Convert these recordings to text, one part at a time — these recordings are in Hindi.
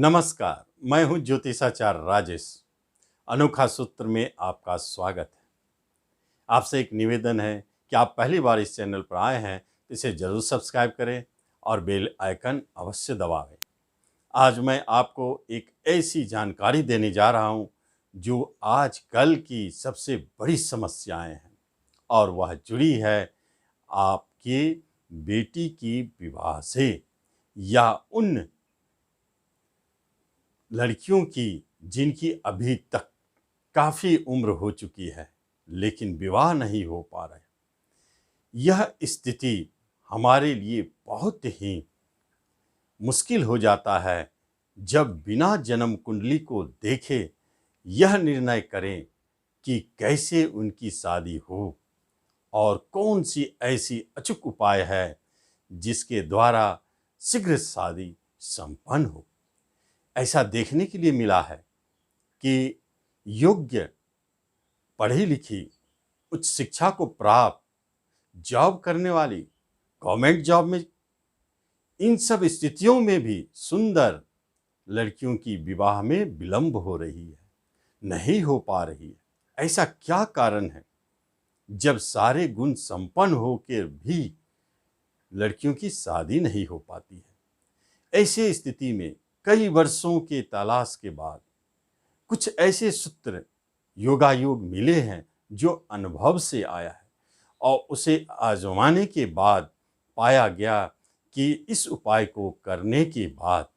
नमस्कार, मैं हूं ज्योतिषाचार्य राजेश। अनोखा सूत्र में आपका स्वागत है। आपसे एक निवेदन है कि आप पहली बार इस चैनल पर आए हैं तो इसे जरूर सब्सक्राइब करें और बेल आइकन अवश्य दबावें। आज मैं आपको एक ऐसी जानकारी देने जा रहा हूं जो आजकल की सबसे बड़ी समस्याएं हैं और वह जुड़ी है आपकी बेटी की विवाह से या उन लड़कियों की जिनकी अभी तक काफ़ी उम्र हो चुकी है लेकिन विवाह नहीं हो पा रहा है। यह स्थिति हमारे लिए बहुत ही मुश्किल हो जाता है जब बिना जन्म कुंडली को देखे यह निर्णय करें कि कैसे उनकी शादी हो और कौन सी ऐसी अचूक उपाय है जिसके द्वारा शीघ्र शादी संपन्न हो। ऐसा देखने के लिए मिला है कि योग्य, पढ़ी लिखी, उच्च शिक्षा को प्राप्त, जॉब करने वाली, गवर्नमेंट जॉब में, इन सब स्थितियों में भी सुंदर लड़कियों की विवाह में विलंब हो रही है, नहीं हो पा रही है। ऐसा क्या कारण है जब सारे गुण संपन्न होकर भी लड़कियों की शादी नहीं हो पाती है? ऐसे स्थिति में कई वर्षों के तलाश के बाद कुछ ऐसे सूत्र योगायोग मिले हैं जो अनुभव से आया है और उसे आजमाने के बाद पाया गया कि इस उपाय को करने के बाद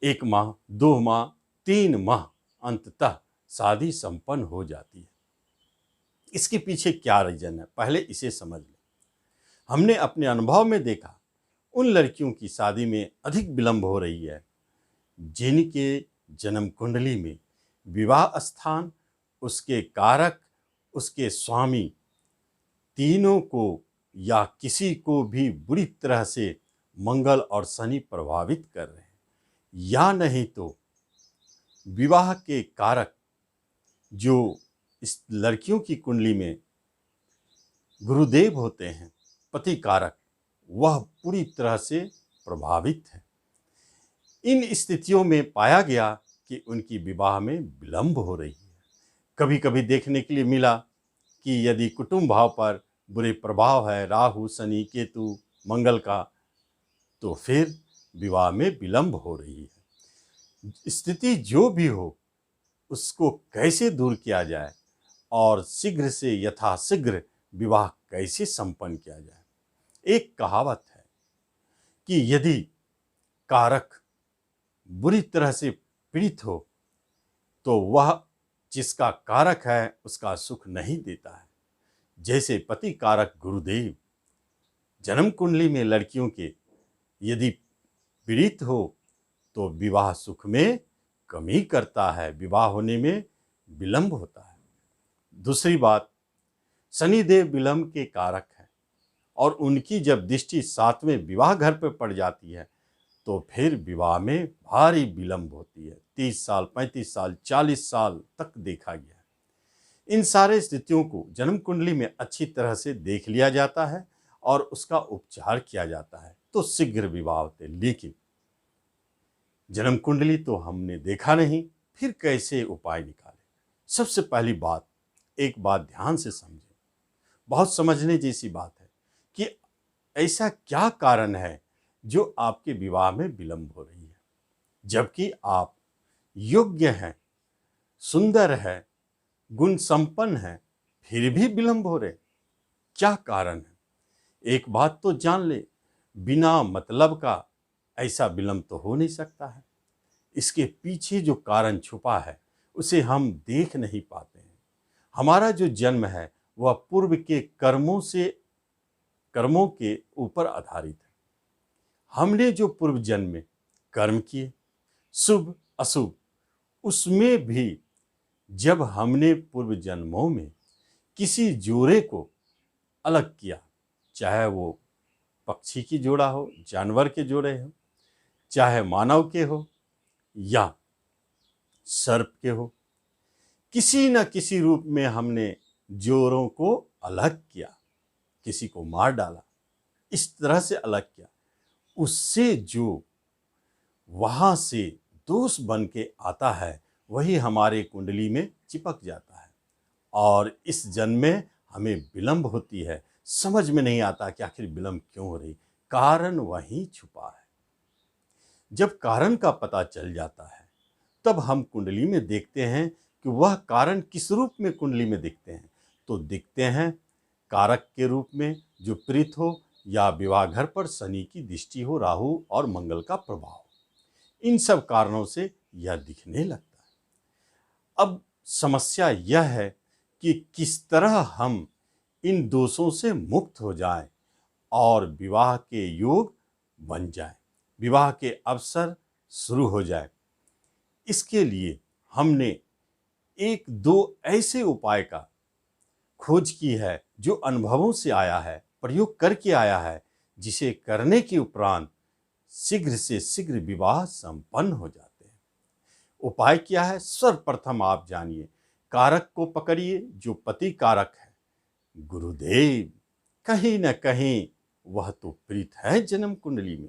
1 माह, 2 माह, 3 माह अंततः शादी संपन्न हो जाती है। इसके पीछे क्या रीजन है, पहले इसे समझ लें। हमने अपने अनुभव में देखा उन लड़कियों की शादी में अधिक विलंब हो रही है जिनके जन्म कुंडली में विवाह स्थान, उसके कारक, उसके स्वामी तीनों को या किसी को भी बुरी तरह से मंगल और शनि प्रभावित कर रहे हैं, या नहीं तो विवाह के कारक जो इस लड़कियों की कुंडली में गुरुदेव होते हैं, पति कारक, वह पूरी तरह से प्रभावित है। इन स्थितियों में पाया गया कि उनकी विवाह में विलंब हो रही है। कभी कभी देखने के लिए मिला कि यदि कुटुंब भाव पर बुरे प्रभाव है राहु, शनि, केतु, मंगल का, तो फिर विवाह में विलंब हो रही है। स्थिति जो भी हो उसको कैसे दूर किया जाए और शीघ्र से यथाशीघ्र विवाह कैसे संपन्न किया जाए। एक कहावत है कि यदि कारक बुरी तरह से पीड़ित हो तो वह जिसका कारक है उसका सुख नहीं देता है। जैसे पति कारक गुरुदेव जन्म कुंडली में लड़कियों के यदि पीड़ित हो तो विवाह सुख में कमी करता है, विवाह होने में विलंब होता है। दूसरी बात, शनिदेव विलंब के कारक है और उनकी जब दृष्टि 7वें विवाह घर पर पड़ जाती है तो फिर विवाह में भारी विलंब होती है। 30 साल, 35 साल, 40 साल तक देखा गया है। इन सारे स्थितियों को जन्म कुंडली में अच्छी तरह से देख लिया जाता है और उसका उपचार किया जाता है तो शीघ्र विवाह होते। लेकिन जन्म कुंडली तो हमने देखा नहीं, फिर कैसे उपाय निकाले? सबसे पहली बात, एक बात ध्यान से समझें, बहुत समझने जैसी बात है कि ऐसा क्या कारण है जो आपके विवाह में विलंब हो रही है जबकि आप योग्य हैं, सुंदर है, गुण संपन्न है, फिर भी विलंब हो रहे? क्या कारण है? एक बात तो जान ले, बिना मतलब का ऐसा विलंब तो हो नहीं सकता है। इसके पीछे जो कारण छुपा है उसे हम देख नहीं पाते हैं। हमारा जो जन्म है वह पूर्व के कर्मों के ऊपर आधारित है। हमने जो पूर्व जन्म में कर्म किए, शुभ अशुभ, उसमें भी जब हमने पूर्व जन्मों में किसी जोड़े को अलग किया, चाहे वो पक्षी की जोड़ा हो, जानवर के जोड़े हो, चाहे मानव के हो या सर्प के हो, किसी न किसी रूप में हमने जोड़ों को अलग किया, किसी को मार डाला, इस तरह से अलग किया, उससे जो वहाँ से दोष बन के आता है, वही हमारे कुंडली में चिपक जाता है और इस जन्म में हमें विलंब होती है। समझ में नहीं आता कि आखिर विलंब क्यों हो रही, कारण वहीं छुपा है। जब कारण का पता चल जाता है तब हम कुंडली में देखते हैं कि वह कारण किस रूप में कुंडली में दिखते हैं। तो दिखते हैं कारक के रूप में जो प्रीत हो, या विवाह घर पर शनि की दृष्टि हो, राहु और मंगल का प्रभाव, इन सब कारणों से यह दिखने लगता है। अब समस्या यह है कि किस तरह हम इन दोषों से मुक्त हो जाएं और विवाह के योग बन जाए, विवाह के अवसर शुरू हो जाए। इसके लिए हमने एक दो ऐसे उपाय का खोज की है जो अनुभवों से आया है, प्रयोग करके आया है, जिसे करने के उपरांत शीघ्र से शीघ्र विवाह संपन्न हो जाते हैं। उपाय क्या है? सर्वप्रथम आप जानिए, कारक को पकड़िए जो पति कारक है, गुरुदेव। कहीं न कहीं वह तो प्रीत है जन्म कुंडली में,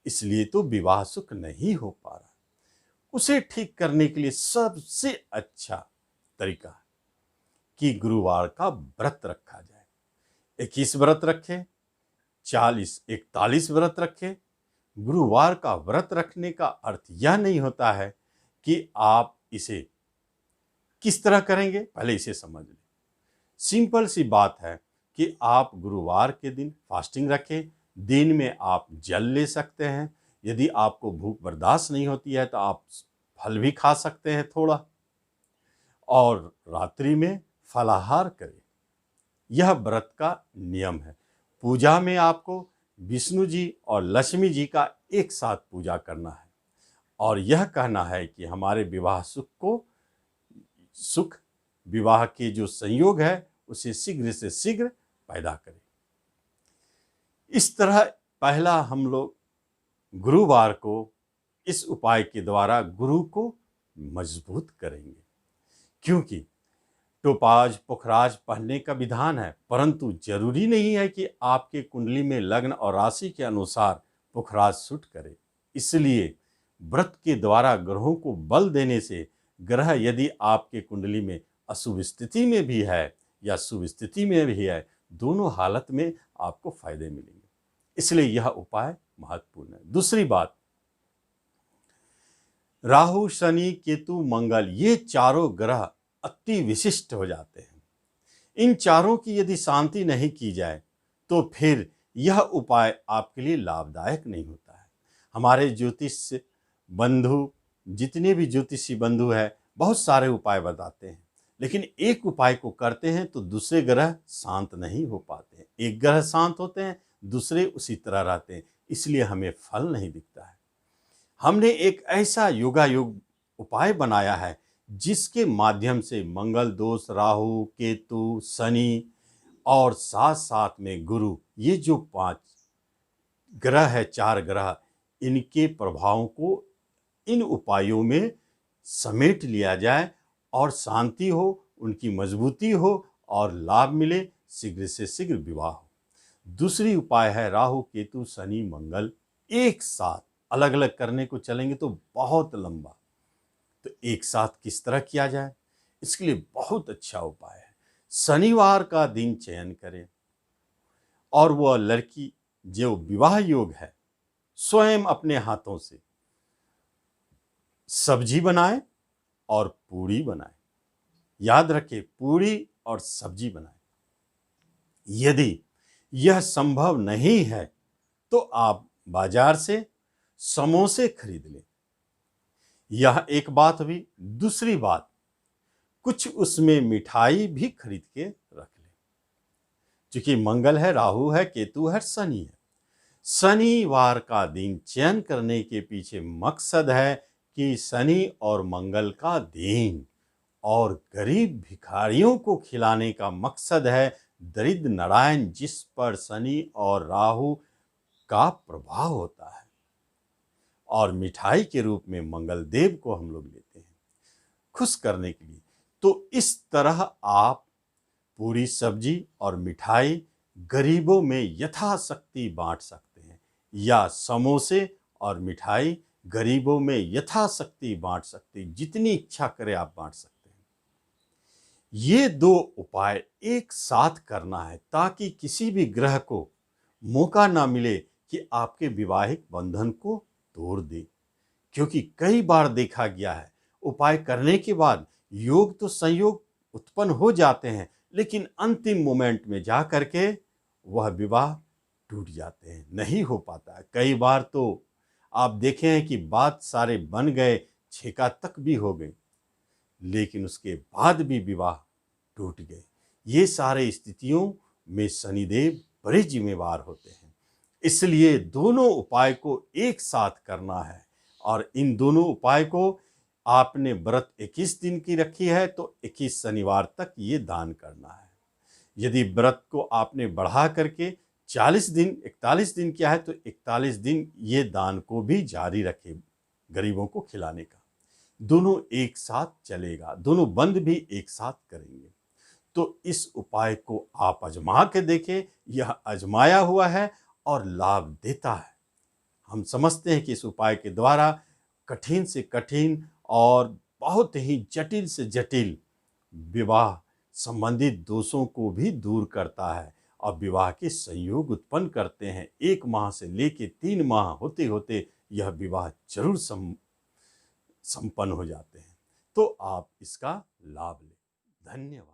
इसलिए तो विवाह सुख नहीं हो पा रहा। उसे ठीक करने के लिए सबसे अच्छा तरीका है कि गुरुवार का व्रत रखा जाए। 21 व्रत रखे, 40, 41 व्रत रखे। गुरुवार का व्रत रखने का अर्थ यह नहीं होता है कि आप इसे किस तरह करेंगे, पहले इसे समझ लें। सिंपल सी बात है कि आप गुरुवार के दिन फास्टिंग रखें। दिन में आप जल ले सकते हैं, यदि आपको भूख बर्दाश्त नहीं होती है तो आप फल भी खा सकते हैं थोड़ा, और रात्रि में फलाहार करें। यह व्रत का नियम है। पूजा में आपको विष्णु जी और लक्ष्मी जी का एक साथ पूजा करना है और यह कहना है कि हमारे विवाह सुख विवाह के जो संयोग है उसे शीघ्र से शीघ्र पैदा करें। इस तरह पहला हम लोग गुरुवार को इस उपाय के द्वारा गुरु को मजबूत करेंगे, क्योंकि टोपाज पुखराज पहनने का विधान है, परंतु जरूरी नहीं है कि आपके कुंडली में लग्न और राशि के अनुसार पुखराज सूट करे। इसलिए व्रत के द्वारा ग्रहों को बल देने से ग्रह यदि आपके कुंडली में अशुभ स्थिति में भी है या शुभ स्थिति में भी है, दोनों हालत में आपको फायदे मिलेंगे। इसलिए यह उपाय महत्वपूर्ण है। दूसरी बात, राहु शनि केतु मंगल ये चारों ग्रह अति विशिष्ट हो जाते हैं। इन चारों की यदि शांति नहीं की जाए तो फिर यह उपाय आपके लिए लाभदायक नहीं होता है। हमारे ज्योतिष बंधु, जितने भी ज्योतिषी बंधु हैं, बहुत सारे उपाय बताते हैं, लेकिन एक उपाय को करते हैं तो दूसरे ग्रह शांत नहीं हो पाते हैं। एक ग्रह शांत होते हैं, दूसरे उसी तरह रहते हैं, इसलिए हमें फल नहीं दिखता है। हमने एक ऐसा योगायोग उपाय बनाया है जिसके माध्यम से मंगल दोष, राहु केतु शनि और साथ साथ में गुरु, ये जो 5 ग्रह है, 4 ग्रह, इनके प्रभावों को इन उपायों में समेट लिया जाए और शांति हो, उनकी मजबूती हो और लाभ मिले, शीघ्र से शीघ्र विवाह हो। दूसरी उपाय है राहु केतु शनि मंगल एक साथ, अलग अलग करने को चलेंगे तो बहुत लंबा, तो एक साथ किस तरह किया जाए, इसके लिए बहुत अच्छा उपाय है। शनिवार का दिन चयन करें और वह लड़की जो विवाह योग है स्वयं अपने हाथों से सब्जी बनाए और पूड़ी बनाए। याद रखें, पूड़ी और सब्जी बनाए। यदि यह संभव नहीं है तो आप बाजार से समोसे खरीद लें। यह एक बात हुई। दूसरी बात, कुछ उसमें मिठाई भी खरीद के रख लें। क्योंकि मंगल है, राहु है, केतु है, शनि है। शनिवार का दिन चयन करने के पीछे मकसद है कि शनि और मंगल का दिन और गरीब भिखारियों को खिलाने का मकसद है। दरिद्र नारायण जिस पर शनि और राहु का प्रभाव होता है, और मिठाई के रूप में मंगल देव को हम लोग लेते हैं खुश करने के लिए। तो इस तरह आप पूरी सब्जी और मिठाई गरीबों में यथाशक्ति बांट सकते हैं, या समोसे और मिठाई गरीबों में यथाशक्ति बांट सकते हैं, जितनी इच्छा करे आप बांट सकते हैं। ये दो उपाय एक साथ करना है ताकि किसी भी ग्रह को मौका ना मिले कि आपके वैवाहिक बंधन को तोड़ दे। क्योंकि कई बार देखा गया है उपाय करने के बाद योग तो संयोग उत्पन्न हो जाते हैं, लेकिन अंतिम मोमेंट में जा करके वह विवाह टूट जाते हैं, नहीं हो पाता है। कई बार तो आप देखे हैं कि बात सारे बन गए, छेका तक भी हो गई, लेकिन उसके बाद भी विवाह टूट गए। ये सारे स्थितियों में शनिदेव बड़े जिम्मेवार होते हैं। इसलिए दोनों उपाय को एक साथ करना है, और इन दोनों उपाय को आपने व्रत 21 दिन की रखी है तो 21 शनिवार तक ये दान करना है। यदि व्रत को आपने बढ़ा करके 40 दिन 41 दिन किया है तो 41 दिन ये दान को भी जारी रखें, गरीबों को खिलाने का। दोनों एक साथ चलेगा, दोनों बंद भी एक साथ करेंगे। तो इस उपाय को आप आजमा के देखें, यह आजमाया हुआ है और लाभ देता है। हम समझते हैं कि इस उपाय के द्वारा कठिन से कठिन और बहुत ही जटिल से जटिल विवाह संबंधित दोषों को भी दूर करता है और विवाह के संयोग उत्पन्न करते हैं। 1 माह से लेके 3 माह होते होते यह विवाह जरूर संपन्न हो जाते हैं। तो आप इसका लाभ लें। धन्यवाद।